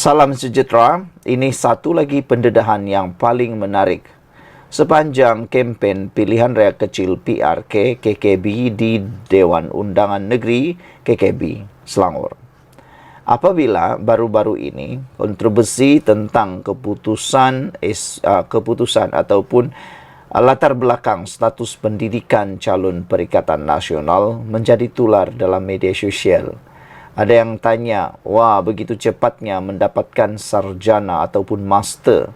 Salam sejahtera, ini satu lagi pendedahan yang paling menarik. Sepanjang kempen pilihan raya kecil PRK KKB di Dewan Undangan Negeri KKB, Selangor. Apabila baru-baru ini kontroversi tentang keputusan ataupun latar belakang status pendidikan calon Perikatan Nasional menjadi tular dalam media sosial. Ada yang tanya, wah begitu cepatnya mendapatkan sarjana ataupun master.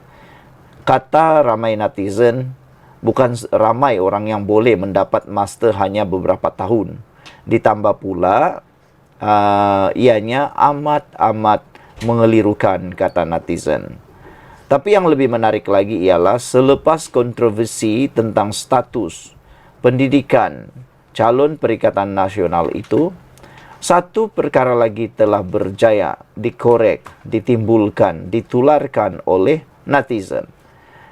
Kata ramai netizen, bukan ramai orang yang boleh mendapat master hanya beberapa tahun. Ditambah pula, ianya amat-amat mengelirukan, kata netizen. Tapi yang lebih menarik lagi ialah selepas kontroversi tentang status pendidikan calon Perikatan Nasional itu, satu perkara lagi telah berjaya dikorek, ditimbulkan, ditularkan oleh netizen.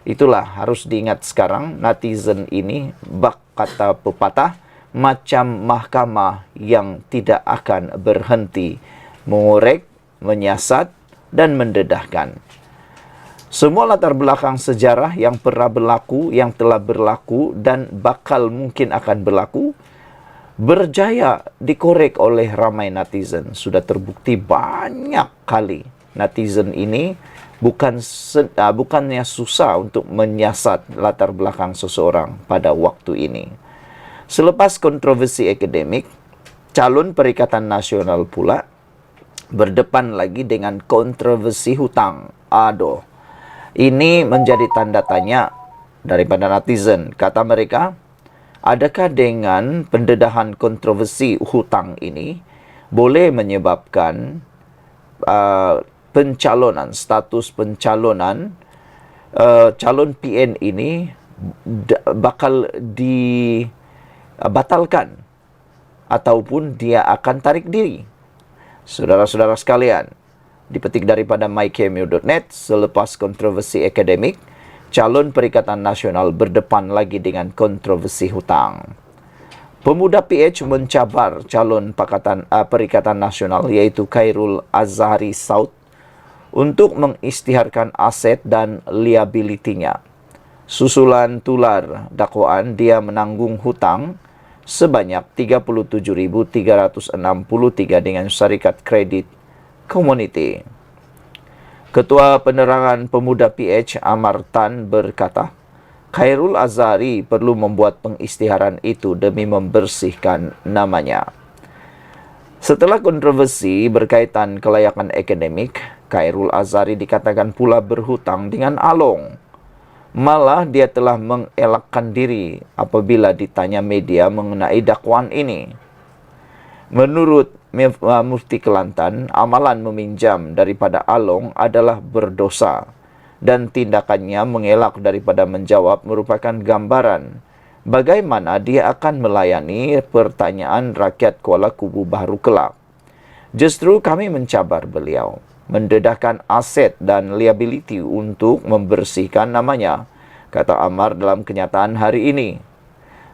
Itulah harus diingat sekarang, netizen ini bak kata pepatah macam mahkamah yang tidak akan berhenti mengorek, menyiasat dan mendedahkan. Semua latar belakang sejarah yang pernah berlaku, yang telah berlaku dan bakal mungkin akan berlaku berjaya dikorek oleh ramai netizen. Sudah terbukti banyak kali netizen ini bukannya susah untuk menyiasat latar belakang seseorang pada waktu ini. Selepas kontroversi akademik, calon Perikatan Nasional pula berdepan lagi dengan kontroversi hutang. Aduh, ini menjadi tanda tanya daripada netizen. Kata mereka, adakah dengan pendedahan kontroversi hutang ini boleh menyebabkan status pencalonan calon PN ini bakal dibatalkan ataupun dia akan tarik diri? Saudara-saudara sekalian, dipetik daripada mykmu.net, selepas kontroversi akademik, calon Perikatan Nasional berdepan lagi dengan kontroversi hutang. Pemuda PH mencabar calon Perikatan Nasional iaitu Khairul Azhari Saud untuk mengisytiharkan aset dan liabilitinya. Susulan tular dakwaan, dia menanggung hutang sebanyak 37.363 dengan syarikat kredit Community. Ketua Penerangan Pemuda PH Amar Tan berkata, Khairul Azhari perlu membuat pengisytiharan itu demi membersihkan namanya. Setelah kontroversi berkaitan kelayakan akademik, Khairul Azhari dikatakan pula berhutang dengan Along. Malah dia telah mengelakkan diri apabila ditanya media mengenai dakwaan ini. Menurut Mufti Kelantan, amalan meminjam daripada Along adalah berdosa dan tindakannya mengelak daripada menjawab merupakan gambaran bagaimana dia akan melayani pertanyaan rakyat Kuala Kubu Baharu kelak. Justru kami mencabar beliau mendedahkan aset dan liability untuk membersihkan namanya, kata Amar dalam kenyataan hari ini.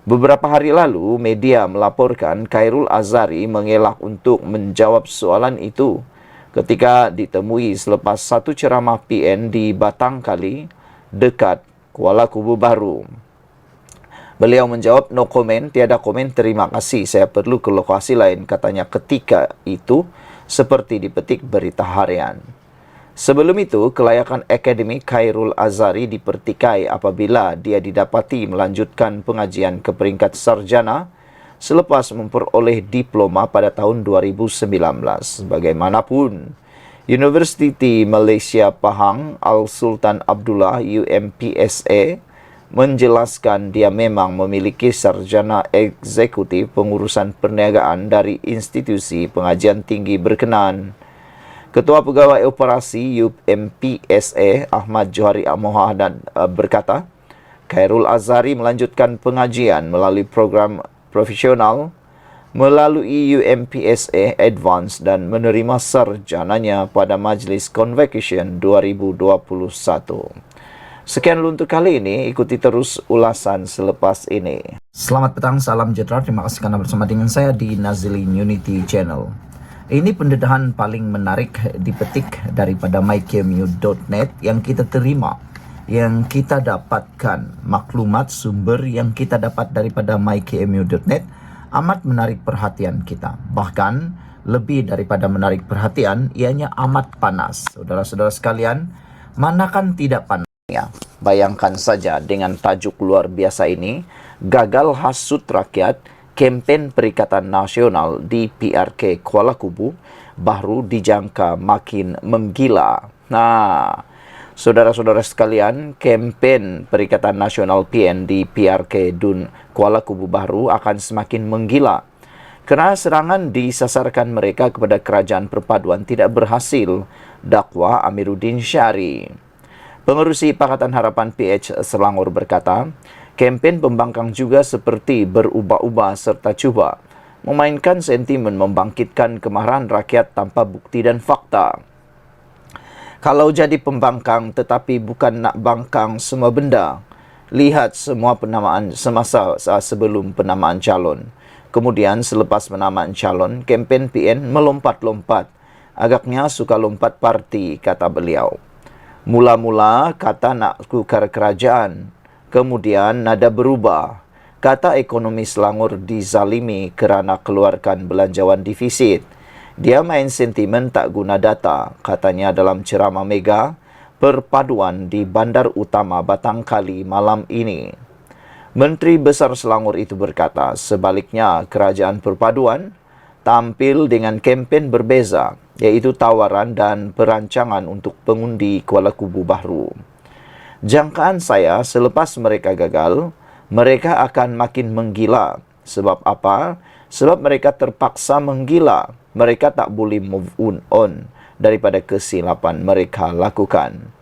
Beberapa hari lalu, media melaporkan Khairul Azhari mengelak untuk menjawab soalan itu ketika ditemui selepas satu ceramah PN di Batang Kali, dekat Kuala Kubu Baru. Beliau menjawab, no comment, tiada komen, terima kasih, saya perlu ke lokasi lain, katanya ketika itu, seperti dipetik berita harian. Sebelum itu, kelayakan akademik Khairul Azhari dipertikai apabila dia didapati melanjutkan pengajian ke peringkat sarjana selepas memperoleh diploma pada tahun 2019. Bagaimanapun, Universiti Malaysia Pahang Al-Sultan Abdullah UMPSA menjelaskan dia memang memiliki sarjana eksekutif pengurusan perniagaan dari institusi pengajian tinggi berkenaan. Ketua Pegawai Operasi UMPSA Ahmad Johari Mohamed berkata, Khairul Azhari melanjutkan pengajian melalui program profesional melalui UMPSA Advance dan menerima sarjananya pada Majlis Convocation 2021. Sekian untuk kali ini, ikuti terus ulasan selepas ini. Selamat petang, salam sejahtera. Terima kasih karena bersama dengan saya di Nazilin Unity Channel. Ini pendedahan paling menarik dipetik daripada mykmu.net yang kita terima, yang kita dapatkan maklumat sumber yang kita dapat daripada mykmu.net amat menarik perhatian kita. Bahkan lebih daripada menarik perhatian, ianya amat panas. Saudara-saudara sekalian, manakan tidak panasnya? Bayangkan saja dengan tajuk luar biasa ini, gagal hasut rakyat, kempen Perikatan Nasional di PRK Kuala Kubu baru dijangka makin menggila. Nah, saudara-saudara sekalian, kempen Perikatan Nasional PN di PRK Dun Kuala Kubu baru akan semakin menggila kerana serangan disasarkan mereka kepada kerajaan perpaduan tidak berhasil, dakwa Amiruddin Syari. Pengerusi Pakatan Harapan PH Selangor berkata, kempen pembangkang juga seperti berubah-ubah serta cuba memainkan sentimen membangkitkan kemarahan rakyat tanpa bukti dan fakta. Kalau jadi pembangkang tetapi bukan nak bangkang semua benda, lihat semua penamaan semasa sebelum penamaan calon. Kemudian selepas penamaan calon, kempen PN melompat-lompat. Agaknya suka lompat parti, kata beliau. Mula-mula kata nak tukar kerajaan. Kemudian nada berubah. Kata ekonomi Selangor dizalimi kerana keluarkan belanjawan defisit. Dia main sentimen tak guna data, katanya dalam ceramah mega perpaduan di Bandar Utama Batangkali malam ini. Menteri Besar Selangor itu berkata, sebaliknya kerajaan perpaduan tampil dengan kempen berbeza, iaitu tawaran dan perancangan untuk pengundi Kuala Kubu baru. Jangkaan saya selepas mereka gagal, mereka akan makin menggila. Sebab apa? Sebab mereka terpaksa menggila. Mereka tak boleh move on daripada kesilapan mereka lakukan.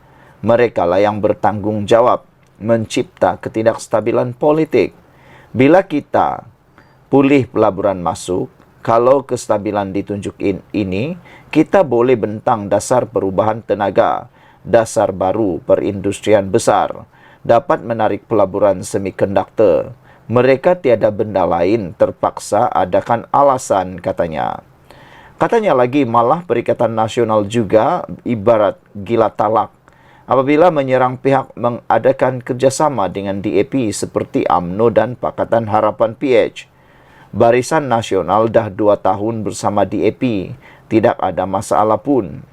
Mereka lah yang bertanggungjawab mencipta ketidakstabilan politik. Bila kita pulih pelaburan masuk, kalau kestabilan ditunjuk ini, kita boleh bentang dasar perubahan tenaga, dasar baru perindustrian besar, dapat menarik pelaburan semikonduktor. Mereka tiada benda lain, terpaksa adakan alasan, katanya. Katanya lagi, malah Perikatan Nasional juga ibarat gila talak apabila menyerang pihak mengadakan kerjasama dengan DAP seperti UMNO dan Pakatan Harapan PH. Barisan Nasional dah 2 tahun bersama DAP, tidak ada masalah pun.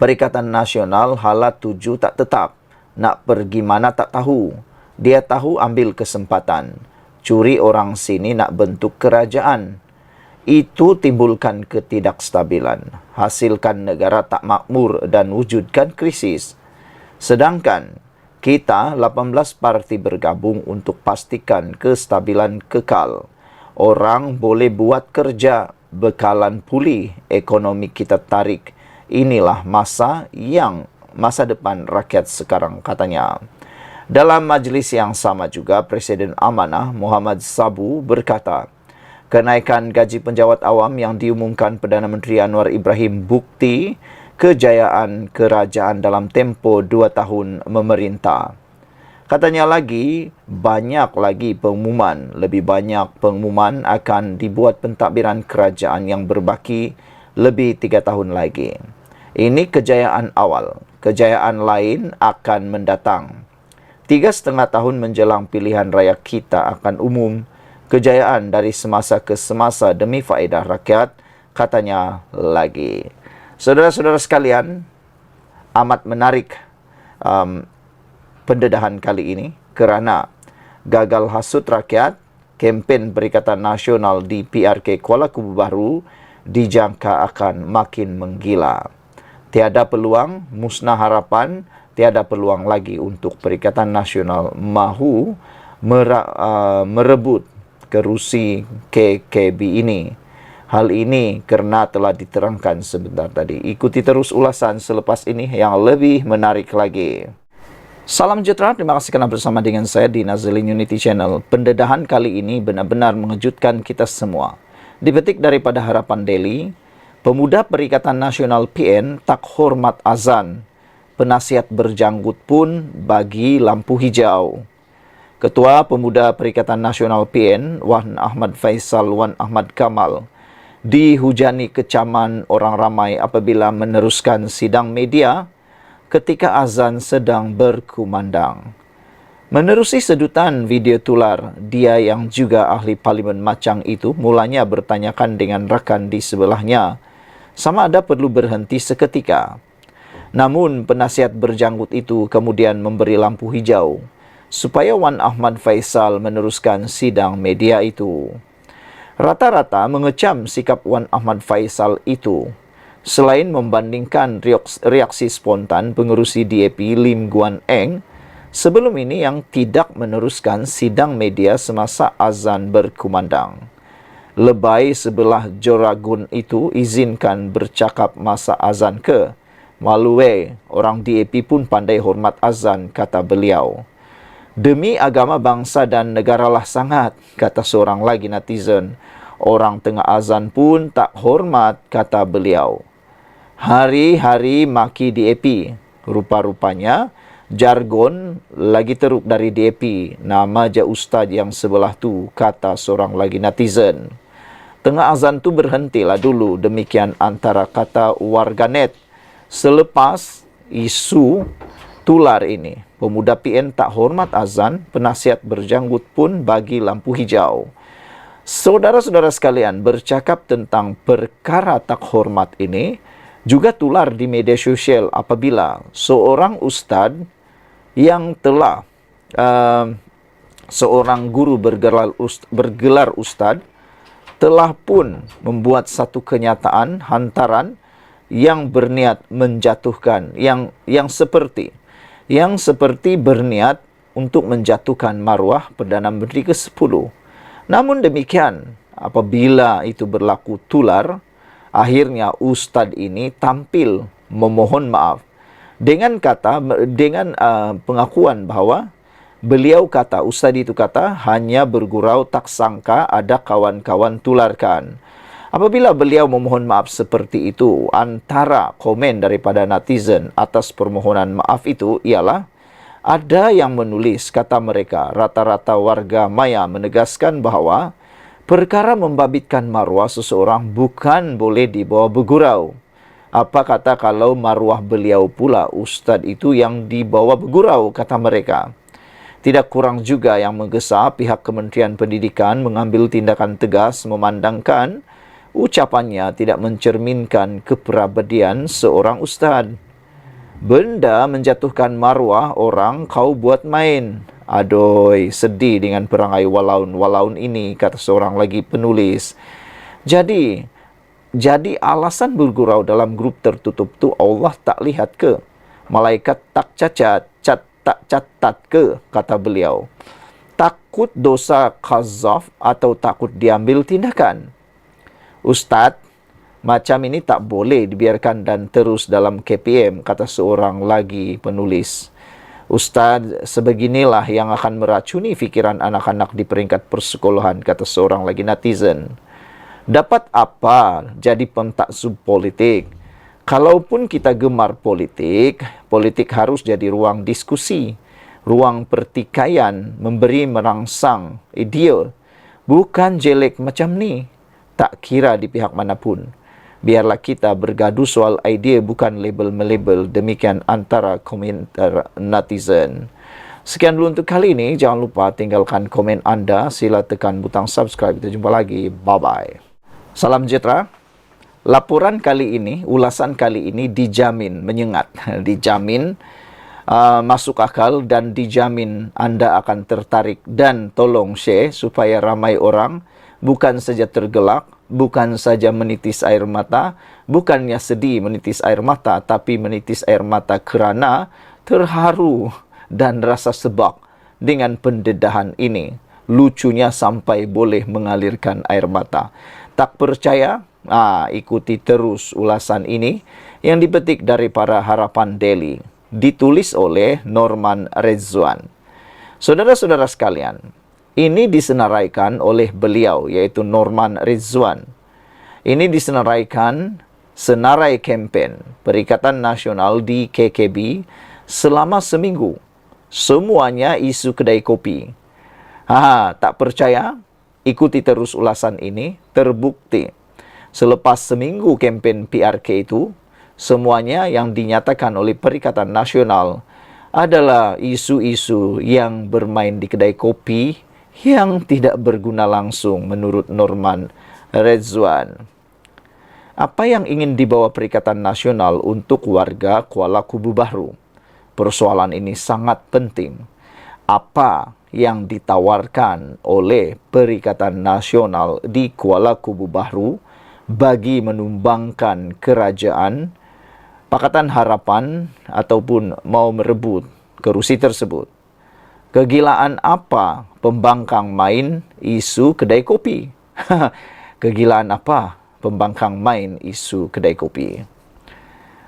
Perikatan Nasional hala tuju tak tetap. Nak pergi mana tak tahu. Dia tahu ambil kesempatan. Curi orang sini nak bentuk kerajaan. Itu timbulkan ketidakstabilan. Hasilkan negara tak makmur dan wujudkan krisis. Sedangkan kita 18 parti bergabung untuk pastikan kestabilan kekal. Orang boleh buat kerja, bekalan pulih, ekonomi kita tarik. Inilah masa depan rakyat sekarang, katanya. Dalam majlis yang sama juga, Presiden Amanah Muhammad Sabu berkata, kenaikan gaji penjawat awam yang diumumkan Perdana Menteri Anwar Ibrahim bukti kejayaan kerajaan dalam tempoh 2 tahun memerintah. Katanya lagi, banyak lagi pengumuman, lebih banyak pengumuman akan dibuat pentadbiran kerajaan yang berbaki lebih 3 tahun lagi. Ini kejayaan awal. Kejayaan lain akan mendatang. 3,5 tahun menjelang pilihan raya kita akan umum. Kejayaan dari semasa ke semasa demi faedah rakyat, katanya lagi. Saudara-saudara sekalian, amat menarik pendedahan kali ini kerana gagal hasut rakyat, kempen Perikatan Nasional di PRK Kuala Kubu baru dijangka akan makin menggila. Tiada peluang, musnah harapan, tiada peluang lagi untuk Perikatan Nasional mahu merebut kerusi KKB ini. Hal ini kerana telah diterangkan sebentar tadi. Ikuti terus ulasan selepas ini yang lebih menarik lagi. Salam sejahtera, terima kasih kerana bersama dengan saya di Nazilin Unity Channel. Pendedahan kali ini benar-benar mengejutkan kita semua. Dipetik daripada Harapan Daily, pemuda Perikatan Nasional PN tak hormat azan. Penasihat berjanggut pun bagi lampu hijau. Ketua Pemuda Perikatan Nasional PN, Wan Ahmad Faisal Wan Ahmad Kamal, dihujani kecaman orang ramai apabila meneruskan sidang media ketika azan sedang berkumandang. Menerusi sedutan video tular, dia yang juga ahli parlimen macang itu mulanya bertanyakan dengan rakan di sebelahnya sama ada perlu berhenti seketika. Namun penasihat berjanggut itu kemudian memberi lampu hijau supaya Wan Ahmad Faisal meneruskan sidang media itu. Rata-rata mengecam sikap Wan Ahmad Faisal itu. Selain membandingkan reaksi spontan pengerusi DAP Lim Guan Eng sebelum ini yang tidak meneruskan sidang media semasa azan berkumandang. Lebay sebelah Joragun itu izinkan bercakap masa azan ke. Maluwe, orang DAP pun pandai hormat azan, kata beliau. Demi agama bangsa dan negaralah sangat, kata seorang lagi netizen. Orang tengah azan pun tak hormat, kata beliau. Hari-hari maki DAP. Rupa-rupanya jargon lagi teruk dari DAP. Nama je ustaz yang sebelah tu, kata seorang lagi netizen. Tengah azan tu berhentilah dulu, demikian antara kata warganet. Selepas isu tular ini, pemuda PN tak hormat azan, penasihat berjanggut pun bagi lampu hijau. Saudara-saudara sekalian, bercakap tentang perkara tak hormat ini juga tular di media sosial apabila seorang ustaz yang telah seorang guru bergelar ustaz telah pun membuat satu kenyataan hantaran yang berniat menjatuhkan yang seperti berniat untuk menjatuhkan maruah Perdana Menteri ke-10. Namun demikian, apabila itu berlaku tular, akhirnya ustaz ini tampil memohon maaf dengan pengakuan bahwa beliau kata, ustaz itu kata, hanya bergurau tak sangka ada kawan-kawan tularkan. Apabila beliau memohon maaf seperti itu, antara komen daripada netizen atas permohonan maaf itu ialah ada yang menulis, kata mereka, rata-rata warga maya menegaskan bahawa perkara membabitkan maruah seseorang bukan boleh dibawa bergurau. Apa kata kalau maruah beliau pula ustaz itu yang dibawa bergurau, kata mereka. Tidak kurang juga yang menggesa pihak Kementerian Pendidikan mengambil tindakan tegas memandangkan ucapannya tidak mencerminkan kepribadian seorang ustaz. Benda menjatuhkan maruah orang kau buat main. Aduh, sedih dengan perangai walaun ini, kata seorang lagi penulis. Jadi alasan bergurau dalam grup tertutup tu Allah tak lihat ke? Malaikat tak tak catat ke? Kata beliau. Takut dosa qazaf atau takut diambil tindakan? Ustaz, macam ini tak boleh dibiarkan dan terus dalam KPM, kata seorang lagi penulis. Ustaz, sebeginilah yang akan meracuni fikiran anak-anak di peringkat persekolahan, kata seorang lagi netizen. Dapat apa jadi pentaksub politik? Kalaupun kita gemar politik, politik harus jadi ruang diskusi, ruang pertikaian, memberi merangsang ide. Bukan jelek macam ni. Tak kira di pihak manapun. Biarlah kita bergaduh soal idea, bukan label-melabel. Demikian antara komentar netizen. Sekian dulu untuk kali ini. Jangan lupa tinggalkan komen anda. Sila tekan butang subscribe. Kita jumpa lagi. Bye-bye. Salam sejahtera. Laporan kali ini, ulasan kali ini dijamin menyengat. Dijamin masuk akal dan dijamin anda akan tertarik. Dan tolong share supaya ramai orang bukan saja tergelak, bukan saja menitis air mata, bukannya sedih menitis air mata, tapi menitis air mata kerana terharu dan rasa sebab dengan pendedahan ini. Lucunya sampai boleh mengalirkan air mata. Tak percaya? Ikuti terus ulasan ini yang dipetik dari para Harapan Daily. Ditulis oleh Norman Rezwan. Saudara-saudara sekalian, ini disenaraikan oleh beliau, yaitu Norman Rezwan. Ini disenaraikan senarai kempen Perikatan Nasional di KKB selama seminggu. Semuanya isu kedai kopi. Tak percaya? Ikuti terus ulasan ini, terbukti. Selepas seminggu kempen PRK itu, semuanya yang dinyatakan oleh Perikatan Nasional adalah isu-isu yang bermain di kedai kopi yang tidak berguna langsung menurut Norman Redzwan. Apa yang ingin dibawa Perikatan Nasional untuk warga Kuala Kubu Bahru? Persoalan ini sangat penting. Apa yang ditawarkan oleh Perikatan Nasional di Kuala Kubu Bahru bagi menumbangkan kerajaan Pakatan Harapan ataupun mau merebut kerusi tersebut? Kegilaan apa pembangkang main isu kedai kopi? Kegilaan apa pembangkang main isu kedai kopi?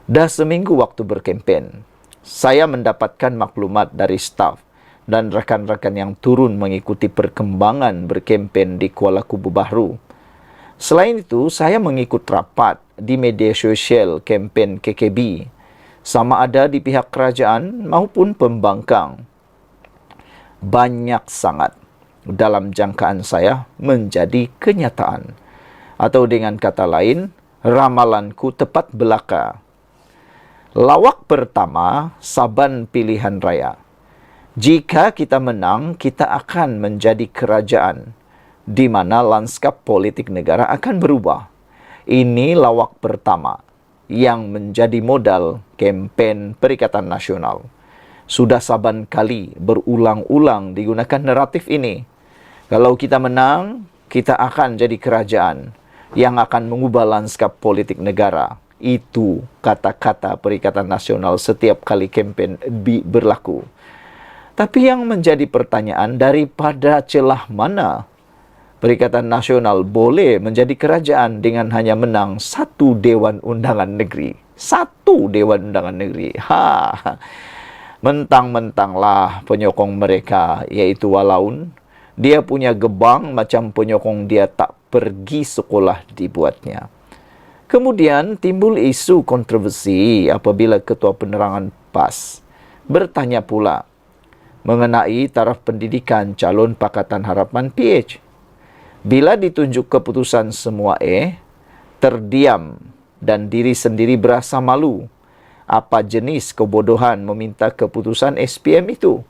Dah seminggu waktu berkempen, saya mendapatkan maklumat dari staf dan rakan-rakan yang turun mengikuti perkembangan berkempen di Kuala Kubu Bahru. Selain itu, saya mengikut rapat di media sosial kempen KKB, sama ada di pihak kerajaan maupun pembangkang. Banyak sangat dalam jangkaan saya menjadi kenyataan. Atau dengan kata lain, ramalanku tepat belaka. Lawak pertama, Saban Pilihan Raya. Jika kita menang, kita akan menjadi kerajaan di mana lanskap politik negara akan berubah. Ini lawak pertama yang menjadi modal kempen Perikatan Nasional. Sudah saban kali berulang-ulang digunakan naratif ini. Kalau kita menang, kita akan jadi kerajaan yang akan mengubah lanskap politik negara. Itu kata-kata Perikatan Nasional setiap kali kempen berlaku. Tapi yang menjadi pertanyaan, daripada celah mana Perikatan Nasional boleh menjadi kerajaan dengan hanya menang satu Dewan Undangan Negeri? Satu Dewan Undangan Negeri. Mentang-mentanglah penyokong mereka, iaitu Walaun, dia punya gebang macam penyokong dia tak pergi sekolah dibuatnya. Kemudian timbul isu kontroversi apabila Ketua Penerangan PAS bertanya pula mengenai taraf pendidikan calon Pakatan Harapan PH. Bila ditunjuk keputusan semua terdiam dan diri sendiri berasa malu. Apa jenis kebodohan meminta keputusan SPM itu?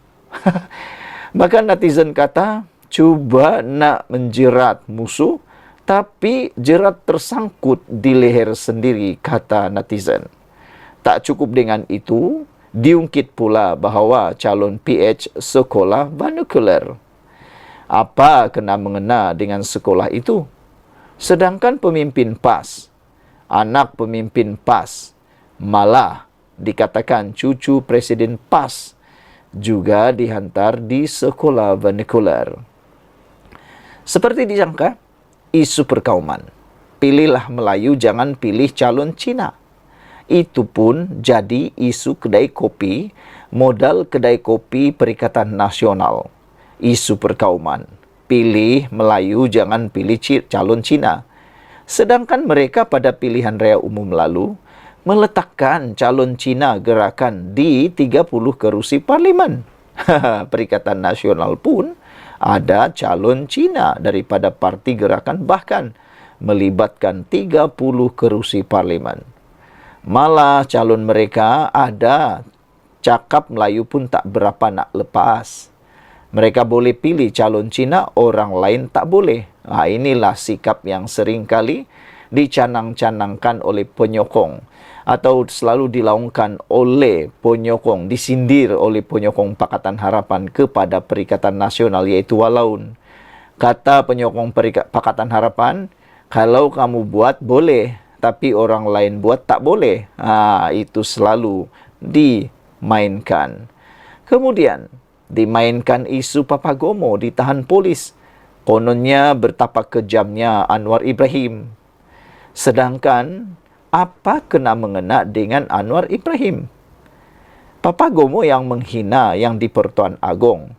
Bahkan netizen kata, cuba nak menjerat musuh, tapi jerat tersangkut di leher sendiri, kata netizen. Tak cukup dengan itu, diungkit pula bahawa calon PH sekolah vernacular. Apa kena-mengena dengan sekolah itu? Sedangkan pemimpin PAS, anak pemimpin PAS, malah dikatakan cucu Presiden PAS juga dihantar di sekolah vernacular. Seperti disangka, isu perkauman. Pilihlah Melayu, jangan pilih calon Cina. Itu pun jadi isu kedai kopi, modal kedai kopi Perikatan Nasional. Isu perkauman. Pilih Melayu, jangan pilih calon Cina. Sedangkan mereka pada pilihan raya umum lalu, meletakkan calon Cina gerakan di 30 kerusi parlimen. Perikatan Nasional pun ada calon Cina daripada parti gerakan, bahkan melibatkan 30 kerusi parlimen. Malah calon mereka ada cakap Melayu pun tak berapa nak lepas. Mereka boleh pilih calon Cina, orang lain tak boleh. Inilah sikap yang sering kali dicanang-canangkan oleh penyokong atau selalu dilaungkan oleh penyokong, disindir oleh penyokong Pakatan Harapan kepada Perikatan Nasional, iaitu Walaun. Kata penyokong Pakatan Harapan, kalau kamu buat boleh, tapi orang lain buat tak boleh. Itu selalu dimainkan. Kemudian dimainkan isu Papagomo ditahan polis. Kononnya betapa kejamnya Anwar Ibrahim. Sedangkan apa kena-mengena dengan Anwar Ibrahim? Papagomo yang menghina yang di Pertuan Agong,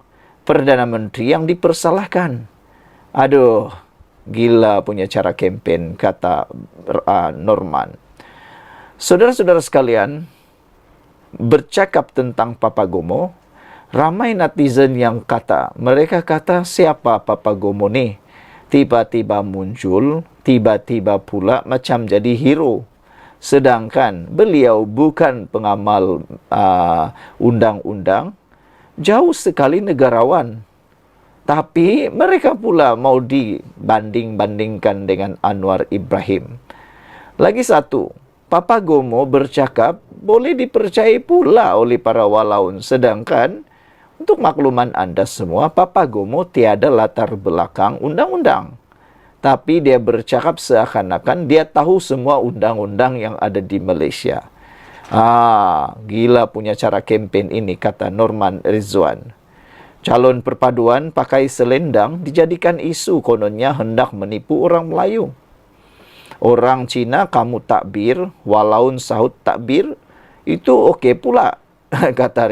Perdana Menteri yang dipersalahkan. Aduh, gila punya cara kempen, kata Norman. Saudara-saudara sekalian, bercakap tentang Papagomo, ramai netizen yang mereka kata, siapa Papagomo ni? tiba-tiba muncul, tiba-tiba pula macam jadi hero. Sedangkan beliau bukan pengamal undang-undang, jauh sekali negarawan. Tapi mereka pula mau dibanding-bandingkan dengan Anwar Ibrahim. Lagi satu, Papa Gomo bercakap boleh dipercayai pula oleh para walaun. Sedangkan untuk makluman anda semua, Papa Gomo tiada latar belakang undang-undang. Tapi dia bercakap seakan-akan dia tahu semua undang-undang yang ada di Malaysia. Gila punya cara kempen ini, kata Norman Rizwan. Calon perpaduan pakai selendang dijadikan isu kononnya hendak menipu orang Melayu. Orang Cina kamu takbir, walaun sahut takbir, itu okey pula, kata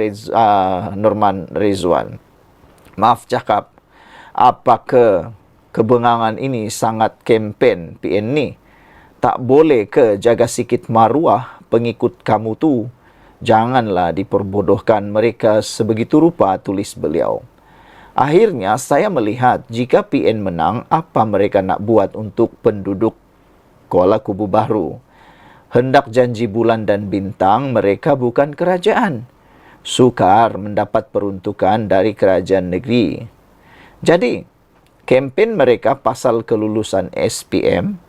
Norman Rizwan. Maaf cakap, apakah kebengangan ini sangat kempen PN ni? Tak boleh ke jaga sikit maruah pengikut kamu tu? Janganlah diperbodohkan mereka sebegitu rupa, tulis beliau. Akhirnya saya melihat jika PN menang, apa mereka nak buat untuk penduduk Kuala Kubu Baru. Hendak janji bulan dan bintang, mereka bukan kerajaan. Sukar mendapat peruntukan dari kerajaan negeri. Jadi, kempen mereka pasal kelulusan SPM,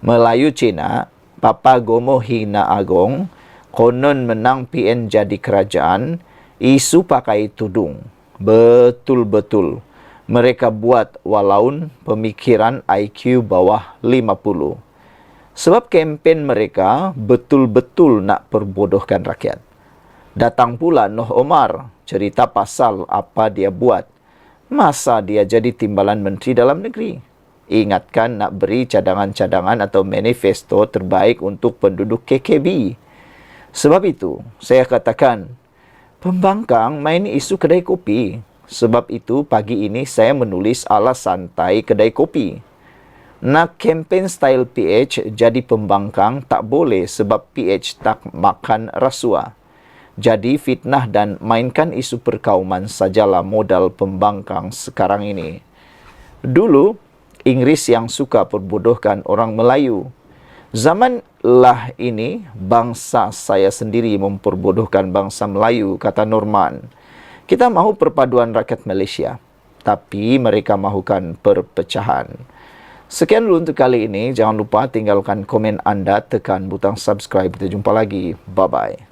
Melayu Cina, Papa Gomo hina agong, konon menang PN jadi kerajaan, isu pakai tudung. Betul-betul. Mereka buat walaun pemikiran IQ bawah 50. Sebab kempen mereka betul-betul nak perbodohkan rakyat. Datang pula Noh Omar cerita pasal apa dia buat. Masa dia jadi timbalan Menteri Dalam Negeri? Ingatkan nak beri cadangan-cadangan atau manifesto terbaik untuk penduduk KKB. Sebab itu, saya katakan, pembangkang main isu kedai kopi. Sebab itu, pagi ini saya menulis ala santai kedai kopi. Nak kempen style PH jadi pembangkang tak boleh sebab PH tak makan rasuah. Jadi fitnah dan mainkan isu perkauman sajalah modal pembangkang sekarang ini. Dulu, Inggris yang suka perbodohkan orang Melayu. Zamanlah ini bangsa saya sendiri memperbodohkan bangsa Melayu, kata Norman. Kita mahu perpaduan rakyat Malaysia, tapi mereka mahukan perpecahan. Sekian dulu untuk kali ini. Jangan lupa tinggalkan komen anda, tekan butang subscribe. Kita jumpa lagi. Bye-bye.